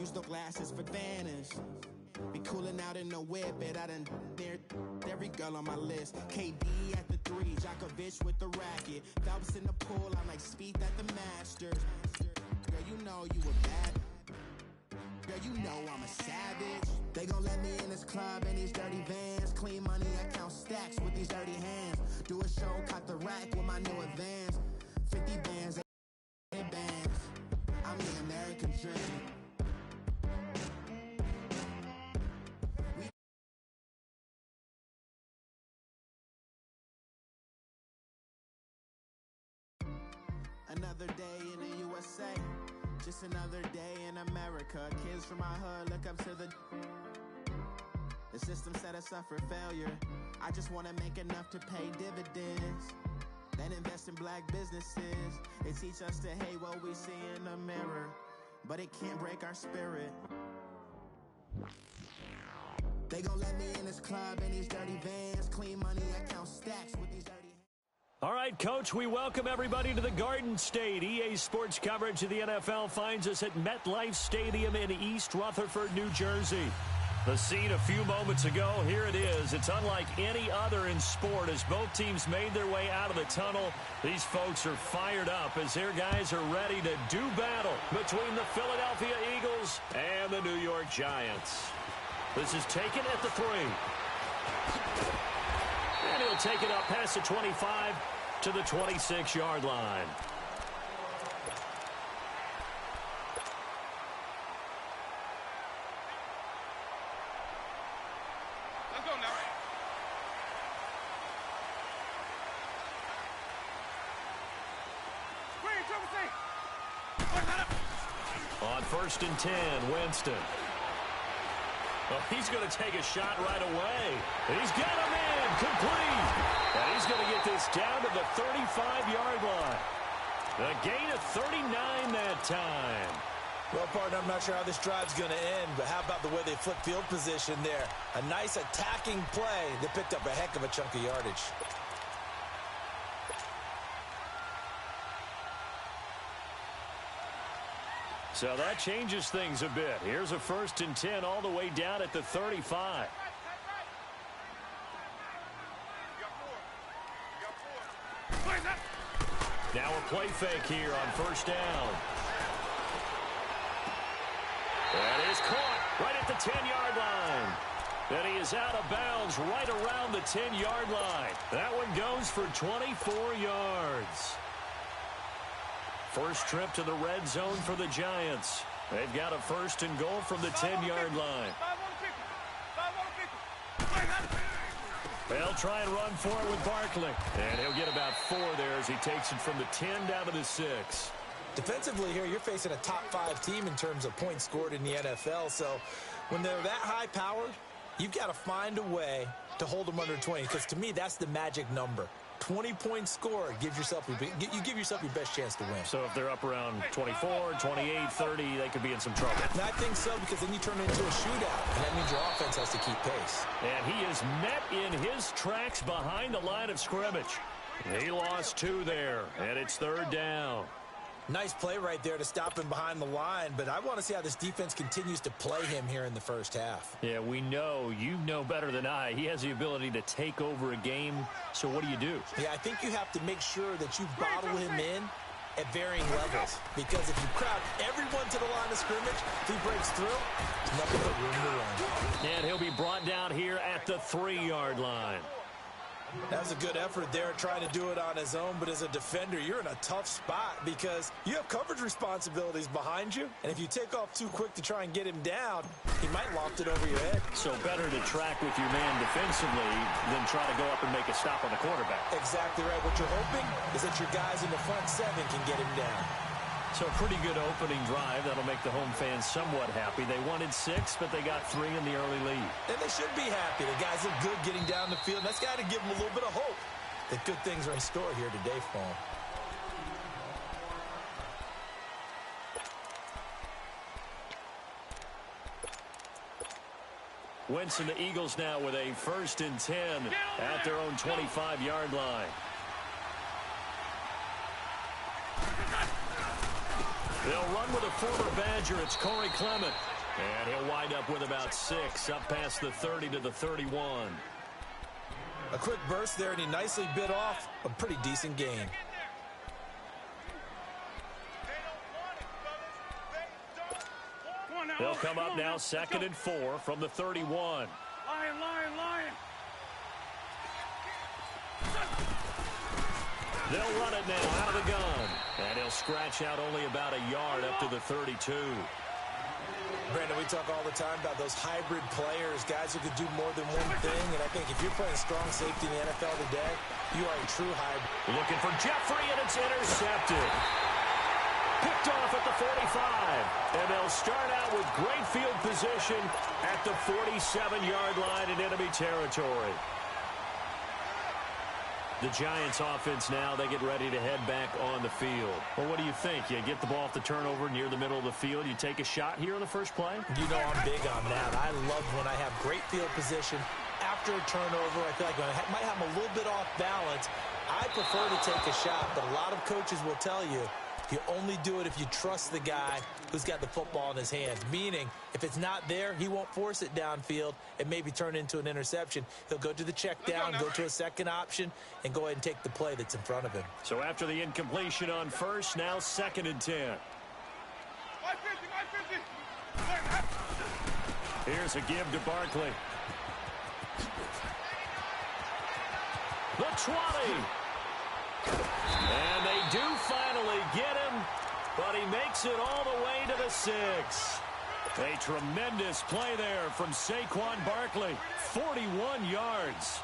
Use the glasses for Vanish. Be cooling out in the whip, but I done there every girl on my list. KD at the 3, Djokovic with the racket. Phelps in the pool, I'm like Speed at the Masters. Girl, you know you a bad. Girl, you know I'm a savage. They gon' let me in this club in these dirty Vans. Clean money, I count stacks with these dirty hands. Do a show, caught the rack with my new Advance. 50 bands, 8 bands. I'm the American dream. Another day in the USA, just another day in America. Kids from my hood look up to the system set us up for failure. I just want to make enough to pay dividends, then invest in black businesses. They teach us to hate what we see in the mirror, but it can't break our spirit. They gon' let me in this club in these dirty Vans. Clean money, I count stacks with these dirty. All right, Coach, we welcome everybody to the Garden State. EA Sports coverage of the NFL finds us at MetLife Stadium in East Rutherford, New Jersey. The scene a few moments ago, here it is. It's unlike any other in sport as both teams made their way out of the tunnel. These folks are fired up as their guys are ready to do battle between the Philadelphia Eagles and the New York Giants. This is taken at the 3. And he'll take it up past the 25 to the 26-yard line. Let's go now. On 1st and 10, Winston. Well, he's going to take a shot right away. He's got him in, complete. And he's going to get this down to the 35-yard line. A gain of 39 that time. Well, partner, I'm not sure how this drive's going to end, but how about the way they flip field position there? A nice attacking play. They picked up a heck of a chunk of yardage. So that changes things a bit. Here's a 1st and 10 all the way down at the 35. Now a play fake here on 1st down. That is caught right at the 10-yard line. And he is out of bounds right around the 10-yard line. That one goes for 24 yards. First trip to the red zone for the Giants. They've got a 1st and goal from the 10-yard line. They'll try and run for it with Barkley. And he'll get about 4 there as he takes it from the 10 down to the 6. Defensively here, you're facing a top 5 team in terms of points scored in the NFL. So when they're that high-powered, you've got to find a way to hold them under 20. Because to me, that's the magic number. 20 points scored gives yourself you give yourself your best chance to win. So if they're up around 24, 28, 30, they could be in some trouble. And I think so, because then you turn it into a shootout, and that means your offense has to keep pace. And he is met in his tracks behind the line of scrimmage. He lost 2 there, and it's 3rd down. Nice play right there to stop him behind the line, but I want to see how this defense continues to play him here in the first half. Yeah, we know. You know better than I. He has the ability to take over a game, so what do? Yeah, I think you have to make sure that you bottle him in at varying levels, because if you crowd everyone to the line of scrimmage, if he breaks through, there's nothing but room to run. And he'll be brought down here at the 3-yard line. That was a good effort there trying to do it on his own, but as a defender, you're in a tough spot because you have coverage responsibilities behind you, and if you take off too quick to try and get him down, he might loft it over your head. So better to track with your man defensively than try to go up and make a stop on the quarterback. Exactly right. What you're hoping is that your guys in the front 7 can get him down. So a pretty good opening drive. That'll make the home fans somewhat happy. They wanted 6, but they got 3 in the early lead. And they should be happy. The guys look good getting down the field. That's got to give them a little bit of hope that good things are in store here today for them. Winston, the Eagles now with a 1st and 10 at their own 25-yard line. They'll run with a former Badger. It's Corey Clement. And he'll wind up with about 6, up past the 30 to the 31. A quick burst there, and he nicely bit off a pretty decent gain. They'll come up now 2nd and 4 from the 31. Lion. They'll run it now out of the gun. And he'll scratch out only about a yard up to the 32. Brandon, we talk all the time about those hybrid players, guys who could do more than one thing. And I think if you're playing strong safety in the NFL today, you are a true hybrid. Looking for Jeffrey, and it's intercepted. Picked off at the 45. And they'll start out with great field position at the 47-yard line in enemy territory. The Giants offense now, they get ready to head back on the field. Well, what do you think? You get the ball off the turnover near the middle of the field. You take a shot here on the first play? You know I'm big on that. I love when I have great field position after a turnover. I feel like I might have a little bit off balance. I prefer to take a shot, but a lot of coaches will tell you you only do it if you trust the guy who's got the football in his hands. Meaning, if it's not there, he won't force it downfield and maybe turn into an interception. He'll go to the check down, go to a second option, and go ahead and take the play that's in front of him. So after the incompletion on first, now 2nd and 10. Here's a give to Barkley. The 20. And they do finally get him, but he makes it all the way to the 6. A tremendous play there from Saquon Barkley, 41 yards.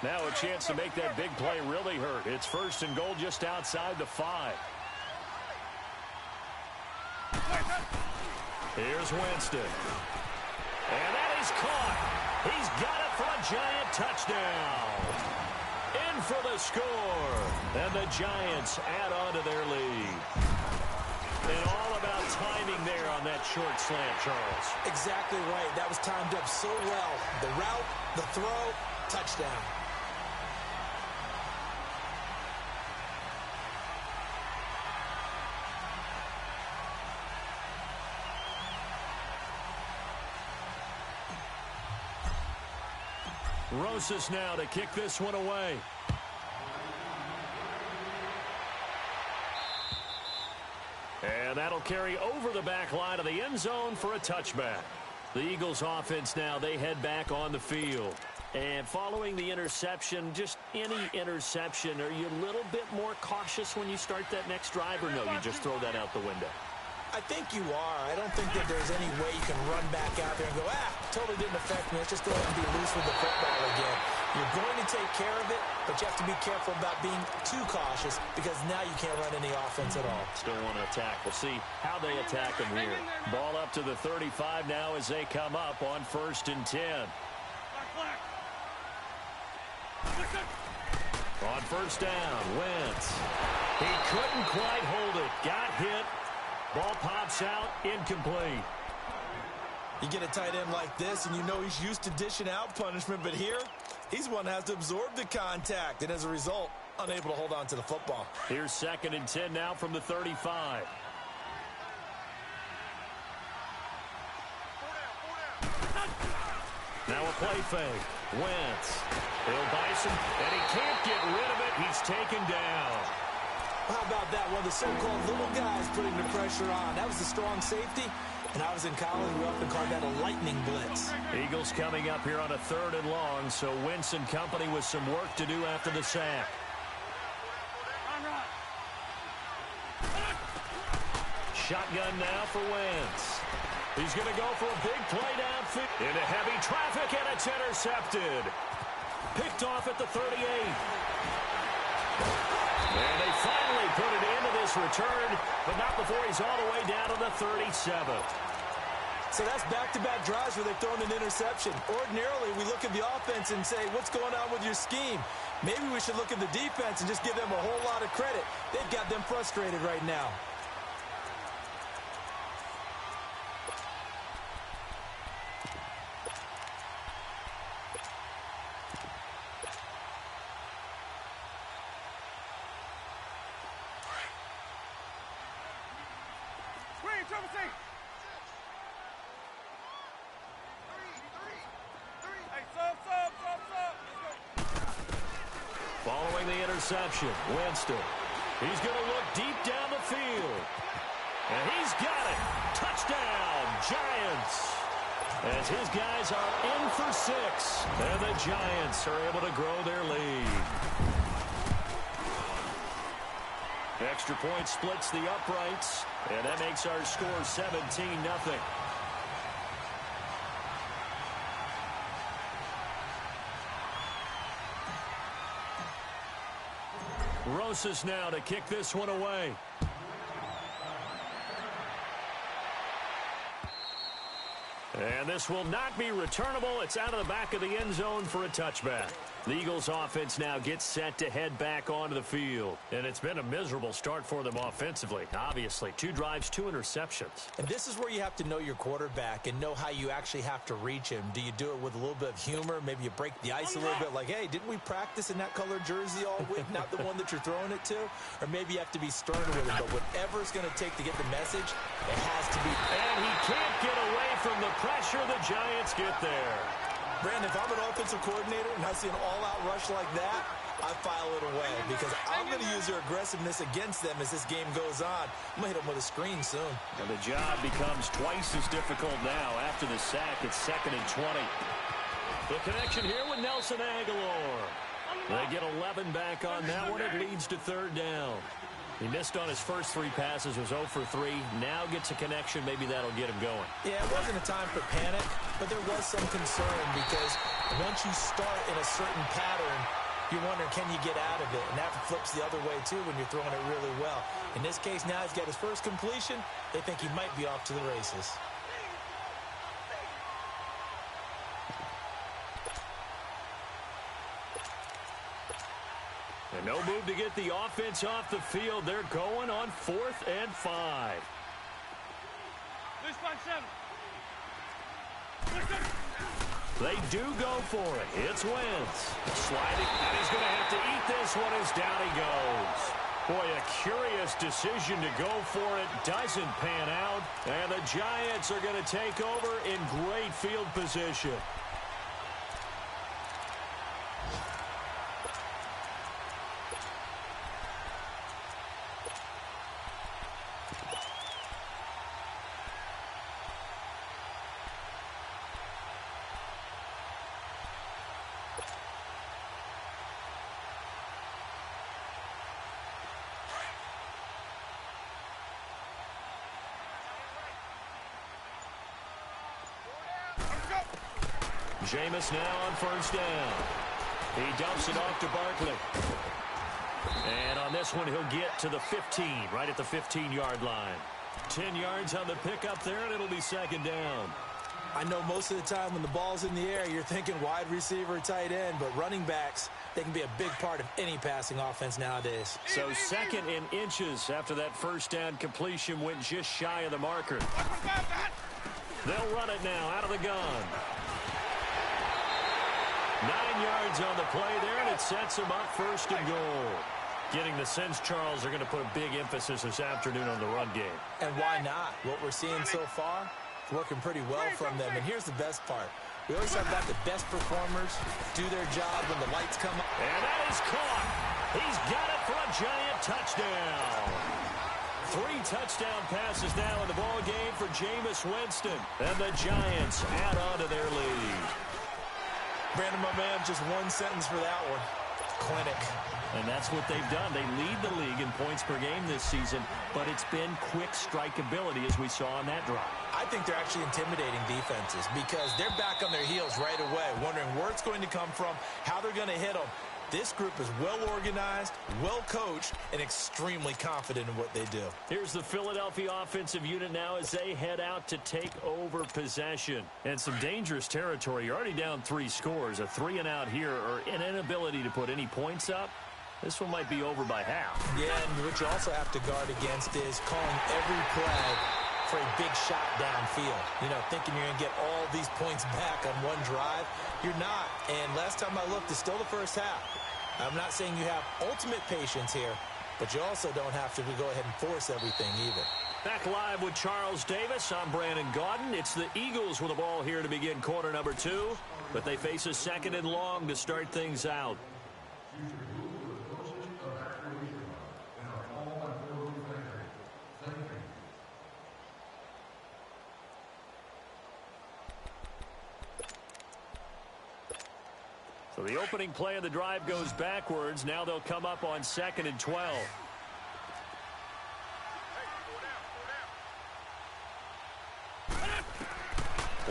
Now a chance to make that big play really hurt. It's 1st and goal just outside the 5. Here's Winston. And that is caught. He's got it for a Giant touchdown. In for the score. And the Giants add on to their lead. And all about timing there on that short slant, Charles. Exactly right. That was timed up so well. The route, the throw, touchdown. Rosas now to kick this one away. And that'll carry over the back line of the end zone for a touchback. The Eagles offense now, they head back on the field. And following the interception, just any interception, are you a little bit more cautious when you start that next drive, or no, you just throw that out the window? I think you are. I don't think that there's any way you can run back out there and go, totally didn't affect me. Let's just go ahead and be loose with the football again. You're going to take care of it, but you have to be careful about being too cautious because now you can't run any offense at all. Still want to attack. We'll see how they attack them here. Ball up to the 35 now as they come up on 1st and 10. On 1st down, Wentz. He couldn't quite hold it. Got hit. Ball pops out, incomplete. You get a tight end like this, and you know he's used to dishing out punishment, but here, he's one that has to absorb the contact, and as a result, unable to hold on to the football. Here's 2nd and 10 now from the 35. Now a play fake. Wentz. He'll Bison, and he can't get rid of it. He's taken down. How about that? One of the so-called little guys putting the pressure on. That was the strong safety. And I was in college, we often called that a lightning blitz. Eagles coming up here on a 3rd and long, so Wentz and company with some work to do after the sack. Shotgun now for Wentz. He's going to go for a big play downfield. Into heavy traffic, and it's intercepted. Picked off at the 38. And they finally put it into this return, but not before he's all the way down to the 37. So that's back-to-back drives where they've thrown an interception. Ordinarily, we look at the offense and say, what's going on with your scheme? Maybe we should look at the defense and just give them a whole lot of credit. They've got them frustrated right now. throwing the interception. Winston. He's going to look deep down the field. And he's got it. Touchdown, Giants. As his guys are in for 6. And the Giants are able to grow their lead. Extra point splits the uprights. And that makes our score 17-0. Rosas now to kick this one away. And this will not be returnable. It's out of the back of the end zone for a touchback. The Eagles offense now gets set to head back onto the field. And it's been a miserable start for them offensively. Obviously, 2 drives, 2 interceptions. And this is where you have to know your quarterback and know how you actually have to reach him. Do you do it with a little bit of humor? Maybe you break the ice a little bit like, hey, didn't we practice in that colored jersey all week? Not the one that you're throwing it to? Or maybe you have to be stern with him. But whatever it's going to take to get the message, it has to be. And he can't get away from the pressure. The Giants get there. Brandon, if I'm an offensive coordinator and I see an all-out rush like that, I file it away because I'm going to use their aggressiveness against them as this game goes on. I'm going to hit them with a screen soon. And the job becomes twice as difficult now. After the sack, it's 2nd and 20. The connection here with Nelson Aguilar. They get 11 back on that one. It leads to 3rd down. He missed on his first 3 passes, was 0 for 3. Now gets a connection. Maybe that'll get him going. Yeah, it wasn't a time for panic, but there was some concern because once you start in a certain pattern, you're wondering, can you get out of it? And that flips the other way, too, when you're throwing it really well. In this case, now he's got his first completion. They think he might be off to the races. And no move to get the offense off the field. They're going on 4th and 5. They do go for it. It's Wentz. Sliding, and he's going to have to eat this one as down he goes. Boy, a curious decision to go for it. Doesn't pan out. And the Giants are going to take over in great field position. Jameis now on 1st down. He dumps it off to Barkley. And on this one, he'll get to the 15, right at the 15-yard line. 10 yards on the pickup there, and it'll be 2nd down. I know most of the time when the ball's in the air, you're thinking wide receiver, tight end, but running backs, they can be a big part of any passing offense nowadays. So 2nd in inches after that 1st down completion went just shy of the marker. They'll run it now out of the gun. 9 yards on the play there, and it sets them up 1st and goal. Getting the sense, Charles, they're going to put a big emphasis this afternoon on the run game. And why not? What we're seeing so far, it's working pretty well from them. And here's the best part. We always have got the best performers do their job when the lights come up. And that is caught. He's got it for a Giant touchdown. 3 touchdown passes now in the ball game for Jameis Winston. And the Giants add on to their lead. Brandon, my man, just one sentence for that one. Clinic. And that's what they've done. They lead the league in points per game this season, but it's been quick strikeability as we saw on that drive. I think they're actually intimidating defenses because they're back on their heels right away, wondering where it's going to come from, how they're going to hit them. This group is well organized, well coached, and extremely confident in what they do. Here's the Philadelphia offensive unit now as they head out to take over possession. And some dangerous territory. You're already down 3 scores. A 3-and-out here or an inability to put any points up. This one might be over by half. Yeah, and what you also have to guard against is calling every play for a big shot downfield. You know, thinking you're going to get all these points back on one drive. You're not. And last time I looked, it's still the first half. I'm not saying you have ultimate patience here, but you also don't have to go ahead and force everything either. Back live with Charles Davis. I'm Brandon Gaudin. It's the Eagles with the ball here to begin quarter number 2, but they face a 2nd and long to start things out. Well, the opening play of the drive goes backwards. Now they'll come up on 2nd and 12.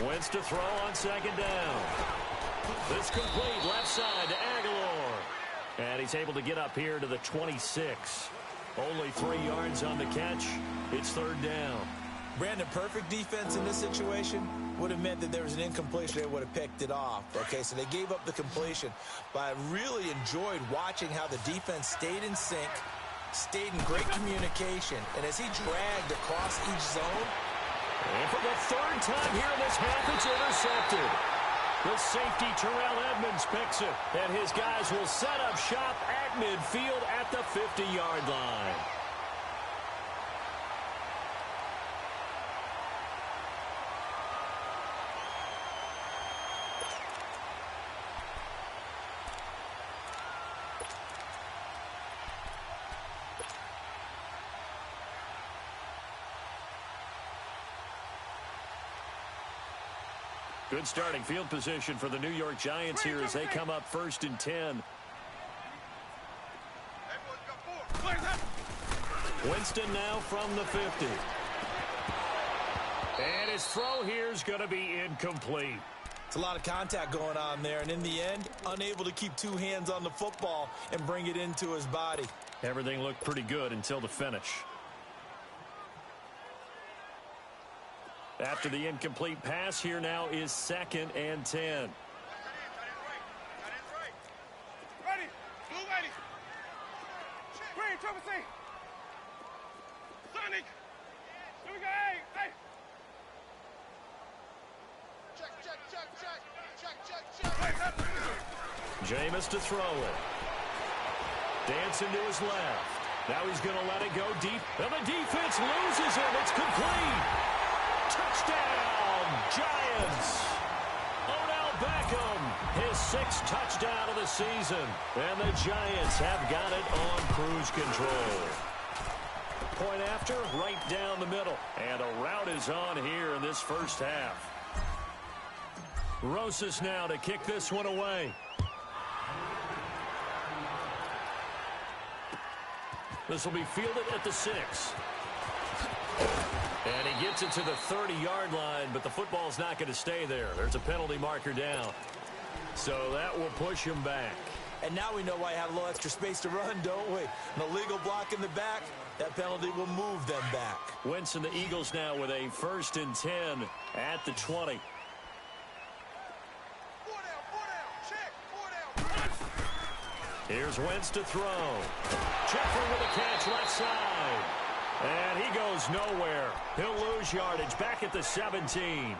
Wentz to throw on 2nd down. This complete left side to Aguilar. And he's able to get up here to the 26. Only 3 yards on the catch. It's 3rd down. Brandon, perfect defense in this situation would have meant that there was an incompletion. They would have picked it off. Okay, so they gave up the completion. But I really enjoyed watching how the defense stayed in sync, stayed in great communication. And as he dragged across each zone. And for the 3rd time here in this half, it's intercepted. The safety, Terrell Edmonds, picks it. And his guys will set up shop at midfield at the 50-yard line. Good starting field position for the New York Giants here as they come up 1st and 10. Winston now from the 50. And his throw here is going to be incomplete. It's a lot of contact going on there, and in the end, unable to keep 2 hands on the football and bring it into his body. Everything looked pretty good until the finish. After the incomplete pass, here now is 2nd and 10. Ready. Blue ready. Green, triple C. Sonic. Here we go. Hey. Check. Jameis to throw it. Dancing to his left. Now he's going to let it go deep. And the defense loses it. It's complete. Touchdown, Giants. Odell Beckham, his 6th touchdown of the season. And the Giants have got it on cruise control. Point after, right down the middle. And a rout is on here in this first half. Rosas now to kick this one away. This will be fielded at the 6. And he gets it to the 30-yard line, but the football's not going to stay there. There's a penalty marker down. So that will push him back. And now we know why he had a little extra space to run, don't we? An illegal block in the back, that penalty will move them back. Wentz and the Eagles now with a 1st and 10 at the 20. Here's Wentz to throw. Jeffrey with a catch left side. And he goes nowhere. He'll lose yardage back at the 17.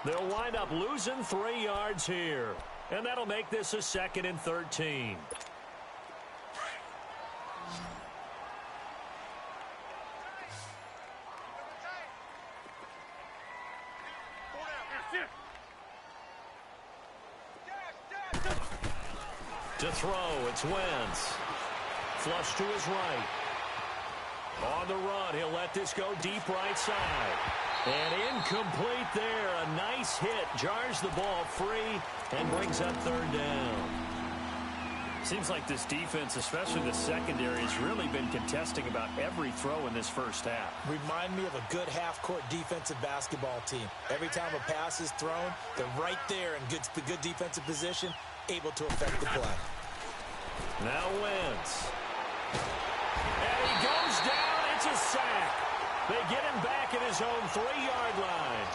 They'll wind up losing 3 yards here. And that'll make this a 2nd and 13. To throw, it's Wentz. Flush to his right. On the run, he'll let this go deep right side. And incomplete there. A nice hit. Jars the ball free and brings up 3rd down. Seems like this defense, especially the secondary, has really been contesting about every throw in this first half. Remind me of a good half-court defensive basketball team. Every time a pass is thrown, they're right there in good defensive position, able to affect the play. Now Wentz. And he goes down. It's a sack. They get him back at his own 3-yard line.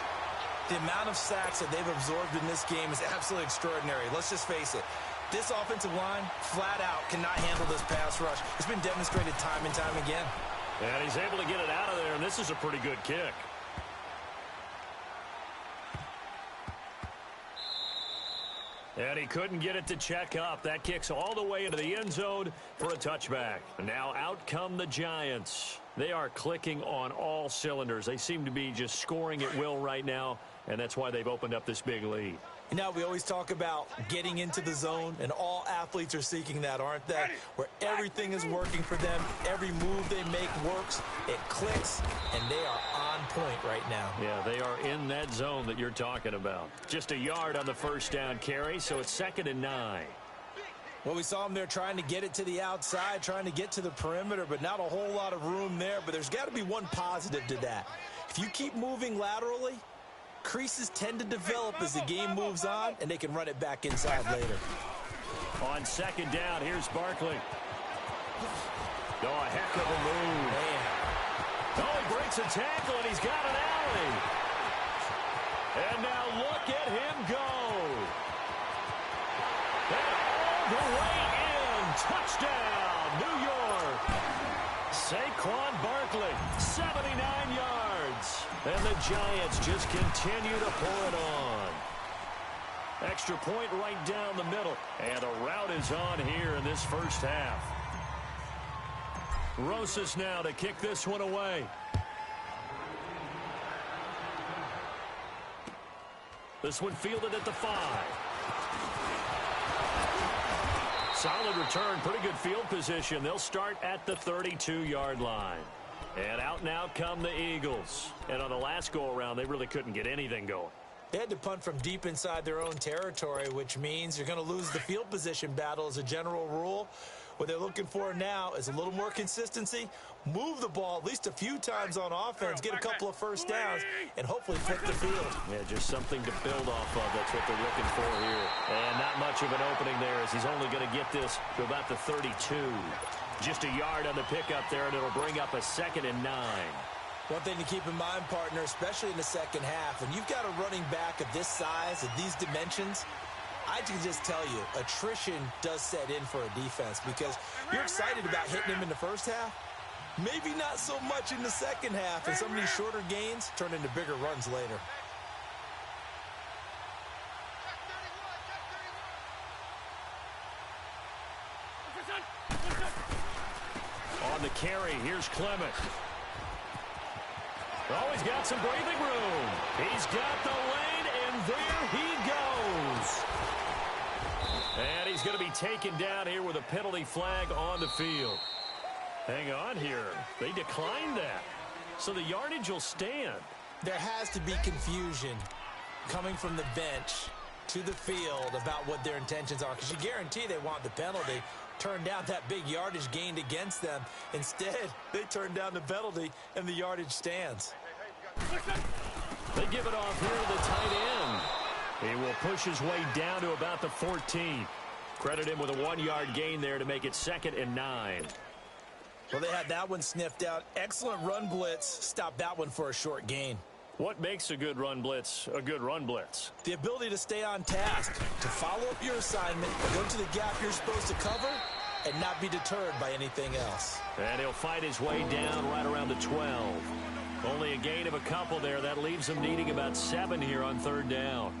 The amount of sacks that they've absorbed in this game is absolutely extraordinary. Let's just face it. This offensive line, flat out, cannot handle this pass rush. It's been demonstrated time and time again. And he's able to get it out of there, and this is a pretty good kick. And he couldn't get it to check up. That kicks all the way into the end zone for a touchback. Now out come the Giants. They are clicking on all cylinders. They seem to be just scoring at will right now, and that's why they've opened up this big lead. You know, we always talk about getting into the zone, and all athletes are seeking that, aren't they? Where everything is working for them, every move they make works, it clicks, and they are on point right now. Yeah, they are in that zone that you're talking about. Just a yard on the first down carry, so it's 2nd and 9. Well, we saw him there trying to get it to the outside, trying to get to the perimeter, but not a whole lot of room there. But there's got to be one positive to that. If you keep moving laterally, creases tend to develop as the game moves on, and they can run it back inside later. On second down, here's Barkley. Oh, a heck of a move. Man. Oh, he breaks a tackle, and he's got an alley. And now look at him go. And all the way in. Touchdown, New York. Saquon Barkley, 79 yards. And the Giants just continue to pour it on. Extra point right down the middle. And a rout is on here in this first half. Rosas now to kick this one away. This one fielded at the 5. Solid return, pretty good field position. They'll start at the 32-yard line. And out now come the Eagles. And on the last go-around, they really couldn't get anything going. They had to punt from deep inside their own territory, which means you're going to lose the field position battle as a general rule. What they're looking for now is a little more consistency, move the ball at least a few times on offense, get a couple of first downs, and hopefully flip the field. Yeah, just something to build off of. That's what they're looking for here. And not much of an opening there as he's only going to get this to about the 32. Just a yard on the pickup there, and it'll bring up a 2nd and 9. One thing to keep in mind, partner, especially in the second half, when you've got a running back of this size, of these dimensions, I can just tell you, attrition does set in for a defense because you're excited about hitting him in the first half. Maybe not so much in the second half, and some of these shorter gains turn into bigger runs later. On the carry, here's Clement. Oh, he's got some breathing room. He's got the lane, and there he goes. And he's going to be taken down here with a penalty flag on the field. Hang on here. They declined that. So the yardage will stand. There has to be confusion coming from the bench to the field about what their intentions are, because you guarantee they want the penalty. Turned down that big yardage gained against them. Instead, they turned down the penalty, and the yardage stands. They give it off here to the tight end. He will push his way down to about the 14. Credit him with a 1-yard gain there to make it 2nd and 9. Well, they had that one sniffed out. Excellent run blitz. Stopped that one for a short gain. What makes a good run blitz a good run blitz? The ability to stay on task, to follow up your assignment, go to the gap you're supposed to cover, and not be deterred by anything else. And he'll fight his way down right around the 12. Only a gain of a couple there. That leaves him needing about 7 here on 3rd down.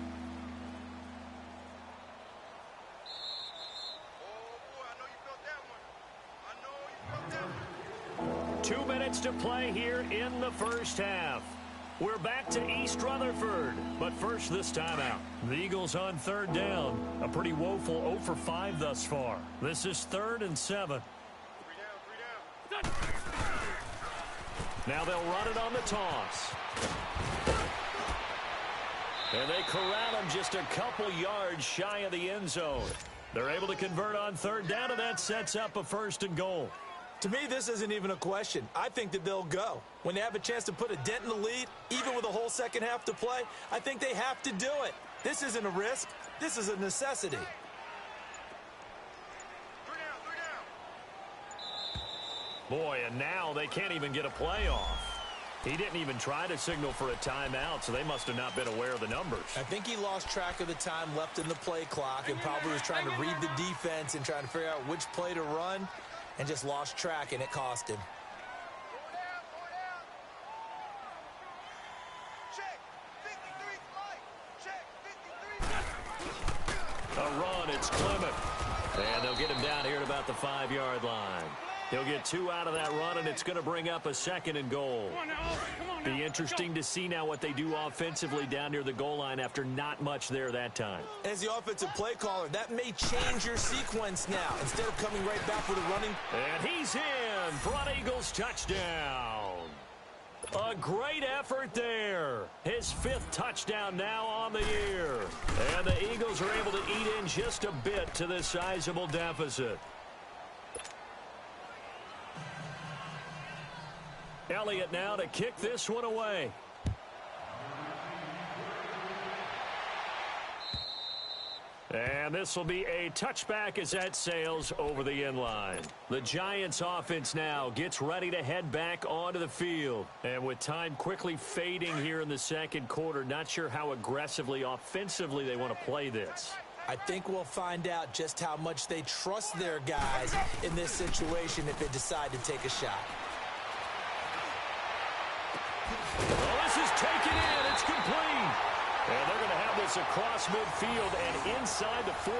2 minutes to play here in the first half. We're back to East Rutherford, but first this timeout. The Eagles on 3rd down. A pretty woeful 0 for 5 thus far. This is 3rd and 7. 3 down. Now they'll run it on the toss. And they corral him just a couple yards shy of the end zone. They're able to convert on 3rd down, and that sets up a 1st and goal. To me, this isn't even a question. I think that they'll go. When they have a chance to put a dent in the lead, even with a whole second half to play, I think they have to do it. This isn't a risk. This is a necessity. 3 down. Boy, and now they can't even get a play off. He didn't even try to signal for a timeout, so they must have not been aware of the numbers. I think he lost track of the time left in the play clock and probably was trying to read the defense and trying to figure out which play to run, and just lost track, and it cost him. Check. 53 flight. Check. 53. A run, it's Clement. And they'll get him down here at about the 5-yard line. He'll get 2 out of that run, and it's going to bring up a 2nd and goal. Come on now, come on now. Be interesting to see now what they do offensively down near the goal line after not much there that time. As the offensive play caller, that may change your sequence now. Instead of coming right back with a running. And he's in. Front Eagles touchdown. A great effort there. His 5th touchdown now on the year. And the Eagles are able to eat in just a bit to this sizable deficit. Elliott now to kick this one away. And this will be a touchback as that sails over the end line. The Giants offense now gets ready to head back onto the field. And with time quickly fading here in the second quarter, not sure how aggressively, offensively they want to play this. I think we'll find out just how much they trust their guys in this situation if they decide to take a shot. Well, this is taken in. It's complete. And they're going to have this across midfield and inside the 45.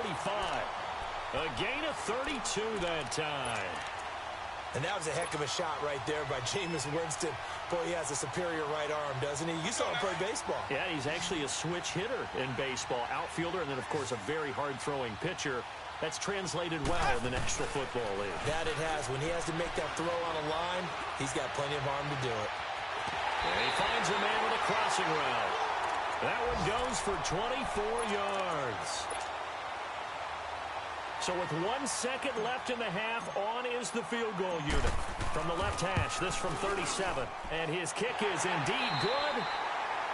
A gain of 32 that time. And that was a heck of a shot right there by Jameis Winston. Boy, he has a superior right arm, doesn't he? You saw him play baseball. Yeah, he's actually a switch hitter in baseball. Outfielder and then, of course, a very hard-throwing pitcher. That's translated well in the National Football League. That it has. When he has to make that throw on a line, he's got plenty of arm to do it. And he finds a man with a crossing route. That one goes for 24 yards. So with 1 second left in the half, on is the field goal unit. From the left hash, this from 37. And his kick is indeed good.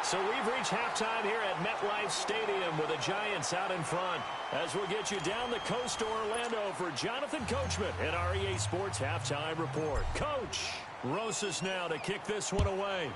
So we've reached halftime here at MetLife Stadium with the Giants out in front. As we'll get you down the coast to Orlando for Jonathan Coachman at our EA Sports Halftime Report. Coach, Rosas now to kick this one away.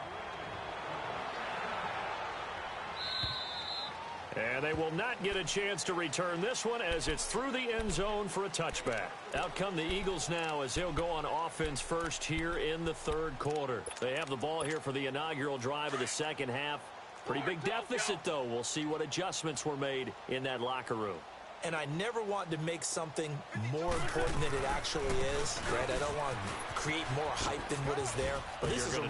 And they will not get a chance to return this one as it's through the end zone for a touchback. Out come the Eagles now as they'll go on offense first here in the third quarter. They have the ball here for the inaugural drive of the second half. Pretty big deficit, though. We'll see what adjustments were made in that locker room. And I never want to make something more important than it actually is, right? I don't want to create more hype than what is there. But this is I'm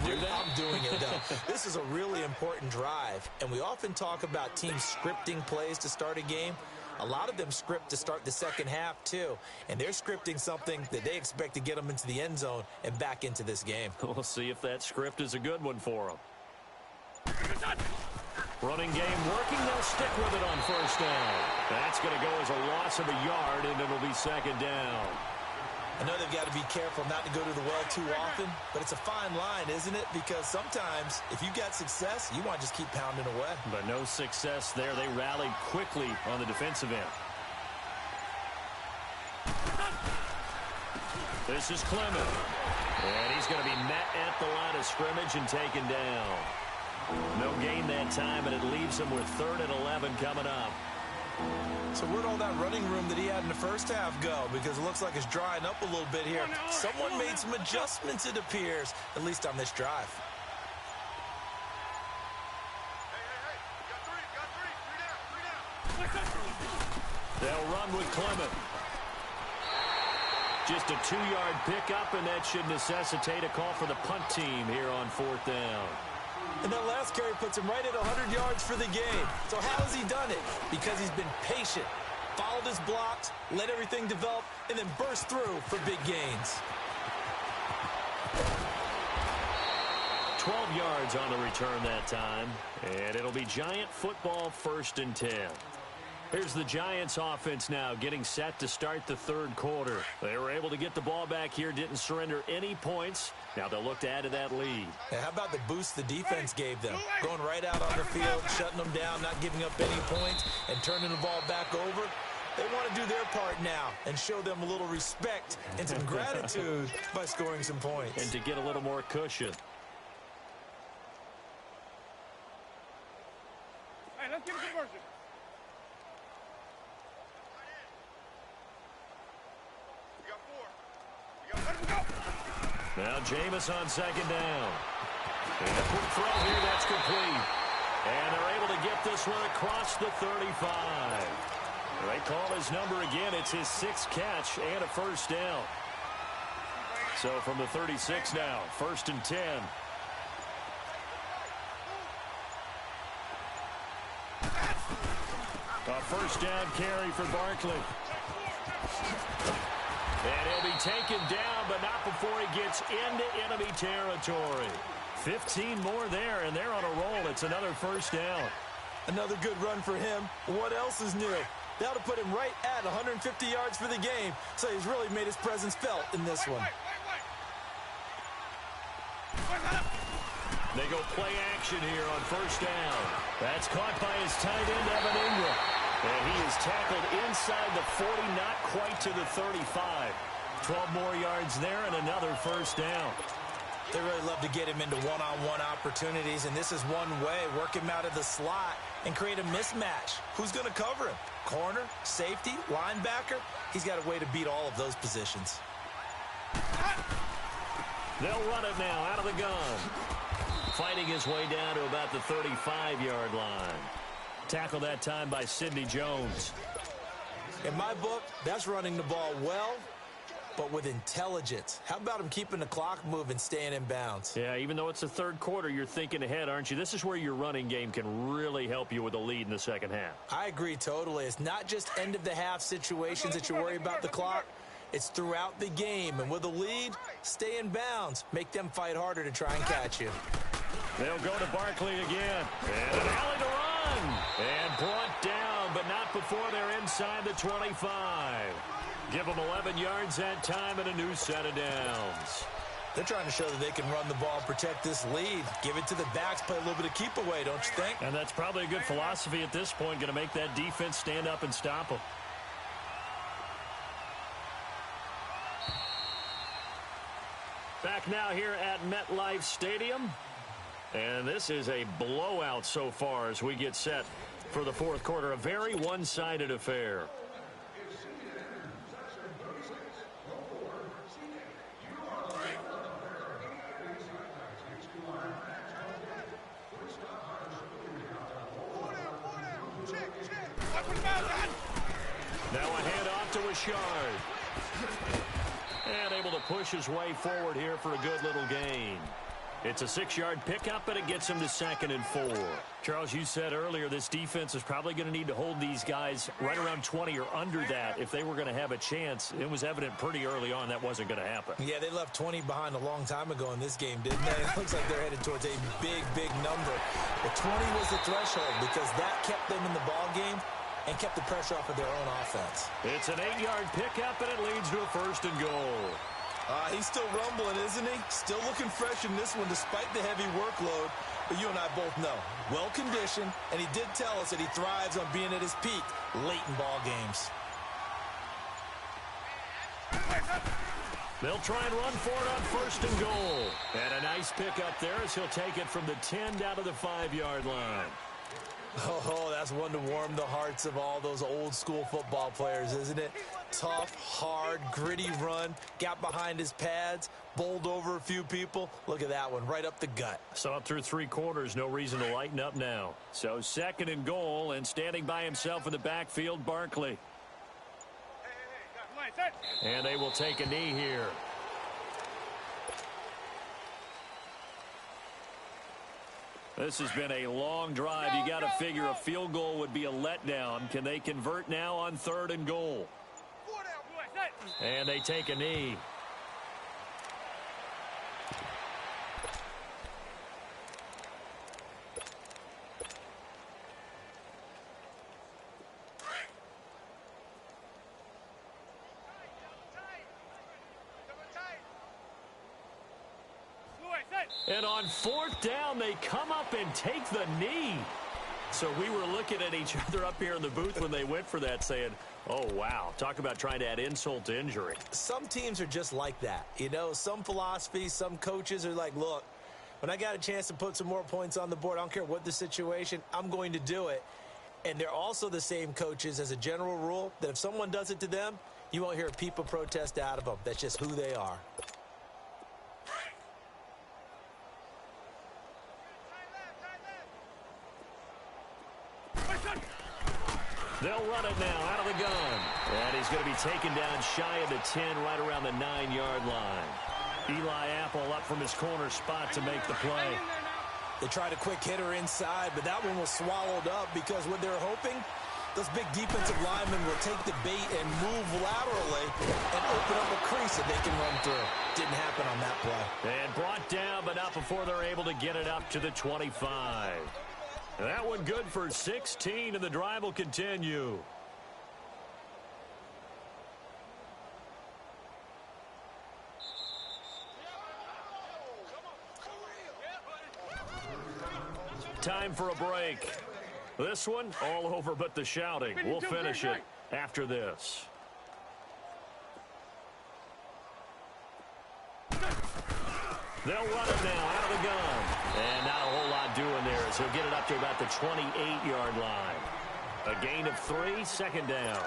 doing it, though. This is a really important drive. And we often talk about teams scripting plays to start a game. A lot of them script to start the second half, too. And they're scripting something that they expect to get them into the end zone and back into this game. We'll see if that script is a good one for them. Running game working. They'll stick with it on first down. That's going to go as a loss of a yard, and it'll be second down. I know they've got to be careful not to go to the well too often, but it's a fine line, isn't it? Because sometimes if you've got success, you want to just keep pounding away. But no success there. They rallied quickly on the defensive end. This is Clement. And he's going to be met at the line of scrimmage and taken down. No gain that time, and it leaves him with 3rd and 11 coming up. So where'd all that running room that he had in the first half go? Because it looks like it's drying up a little bit here. Someone made some adjustments, it appears, at least on this drive. They'll run with Clement. Just a 2-yard pickup, and that should necessitate a call for the punt team here on 4th down. And that last carry puts him right at 100 yards for the game. So how has he done it? Because he's been patient, followed his blocks, let everything develop, and then burst through for big gains. 12 yards on the return that time, and it'll be Giant football 1st and 10. Here's the Giants offense now getting set to start the third quarter. They were able to get the ball back here, didn't surrender any points. Now they'll look to add to that lead. Now, how about the boost the defense gave them? Going right out on the field, shutting them down, not giving up any points, and turning the ball back over. They want to do their part now and show them a little respect and some gratitude by scoring some points. And to get a little more cushion. Hey, let's get a conversion. Now Jameis on second down. And a quick throw here, that's complete. And they're able to get this one across the 35. They call his number again. It's his 6th catch and a first down. So from the 36 now, 1st and 10. A first down carry for Barkley. And he'll be taken down, but not before he gets into enemy territory. 15 more there, and they're on a roll. It's another first down. Another good run for him. What else is new? That'll put him right at 150 yards for the game, so he's really made his presence felt in this one. They go play action here on first down. That's caught by his tight end, Evan Ingram. And he is tackled inside the 40, not quite to the 35. 12 more yards there and another first down. They really love to get him into one-on-one opportunities, and this is one way. Work him out of the slot and create a mismatch. Who's going to cover him? Corner, safety, linebacker? He's got a way to beat all of those positions. They'll run it now out of the gun. Fighting his way down to about the 35-yard line. Tackled that time by Sidney Jones. In my book, that's running the ball well, but with intelligence. How about him keeping the clock moving, staying in bounds? Yeah, even though it's the third quarter, you're thinking ahead, aren't you? This is where your running game can really help you with a lead in the second half. I agree totally. It's not just end-of-the-half situations that you worry about the clock. It's throughout the game. And with a lead, stay in bounds. Make them fight harder to try and catch you. They'll go to Barkley again. And an alley to run. And brought down, but not before they're inside the 25. Give them 11 yards that time and a new set of downs. They're trying to show that they can run the ball and protect this lead. Give it to the backs, play a little bit of keep away, don't you think? And that's probably a good philosophy at this point, going to make that defense stand up and stop them. Back now here at MetLife Stadium. And this is a blowout so far as we get set for the fourth quarter. A very one-sided affair. Now a handoff to Richard. And able to push his way forward here for a good little gain. It's a 6-yard pickup, but it gets him to 2nd and 4. Charles, you said earlier this defense is probably going to need to hold these guys right around 20 or under that if they were going to have a chance. It was evident pretty early on that wasn't going to happen. Yeah, they left 20 behind a long time ago in this game, didn't they? It looks like they're headed towards a big, big number. But 20 was the threshold because that kept them in the ball game and kept the pressure off of their own offense. It's an 8-yard pickup, and it leads to a 1st and goal. He's still rumbling, isn't he? Still looking fresh in this one despite the heavy workload. But you and I both know, well-conditioned, and he did tell us that he thrives on being at his peak late in ball games. They'll try and run for it on 1st and goal. And a nice pickup there as he'll take it from the 10 down to the 5-yard line. Oh, that's one to warm the hearts of all those old-school football players, isn't it? Tough, hard, gritty run, got behind his pads, bowled over a few people. Look at that one, right up the gut. So up through 3 quarters, no reason to lighten up now. So 2nd and goal, and standing by himself in the backfield, Barkley. And they will take a knee here. This has been a long drive. You got to figure a field goal would be a letdown. Can they convert now on 3rd and goal? And they take a knee. And on 4th down, they come up and take the knee. So we were looking at each other up here in the booth when they went for that saying, oh, wow, talk about trying to add insult to injury. Some teams are just like that. You know, some philosophies, some coaches are like, look, when I got a chance to put some more points on the board, I don't care what the situation, I'm going to do it. And they're also the same coaches as a general rule that if someone does it to them, you won't hear a peep of protest out of them. That's just who they are. They'll run it now out of the gun. And he's going to be taken down shy of the 10, right around the 9-yard line. Eli Apple up from his corner spot to make the play. They tried a quick hitter inside, but that one was swallowed up because what they're hoping Those big defensive linemen will take the bait and move laterally and open up a crease that they can run through. Didn't happen on that play. And brought down, but not before they're able to get it up to the 25. That one good for 16, and the drive will continue. Time for a break. This one, all over but the shouting. We'll finish it after this. They'll run it now out of the gun. And not a whole lot doing there as he'll get it up to about the 28-yard line. A gain of 3, second down.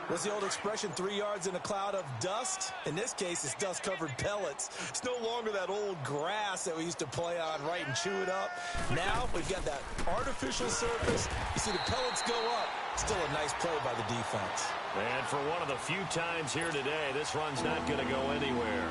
What's the old expression, 3 yards in a cloud of dust? In this case, it's dust-covered pellets. It's no longer that old grass that we used to play on, right, and chew it up. Now we've got that artificial surface. You see the pellets go up. Still a nice play by the defense. And for one of the few times here today, this run's not going to go anywhere.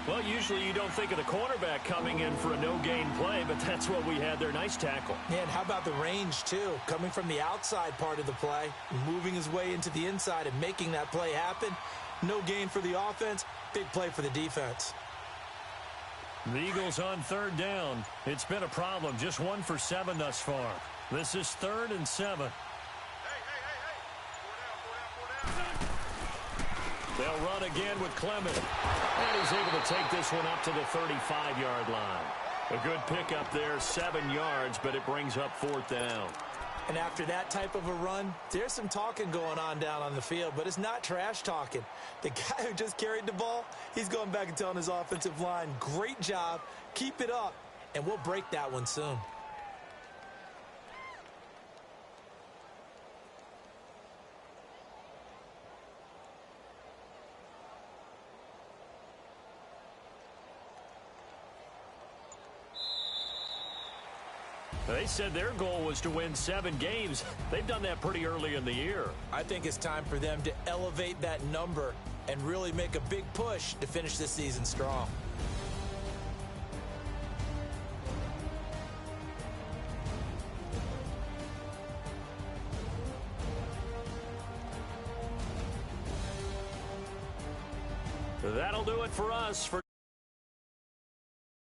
Well, usually you don't think of the cornerback coming in for a no-gain play, but that's what we had there. Nice tackle. Yeah, and how about the range, too? Coming from the outside part of the play, moving his way into the inside and making that play happen. No gain for the offense, big play for the defense. The Eagles on third down. It's been a problem, just 1 for 7 thus far. This is 3rd and 7. They'll run again with Clement. And he's able to take this one up to the 35-yard line. A good pickup there, 7 yards, but it brings up 4th down. And after that type of a run, there's some talking going on down on the field, but it's not trash talking. The guy who just carried the ball, he's going back and telling his offensive line, great job, keep it up, and we'll break that one soon. They said their goal was to win 7 games. They've done that pretty early in the year. I think it's time for them to elevate that number and really make a big push to finish this season strong. That'll do it for us.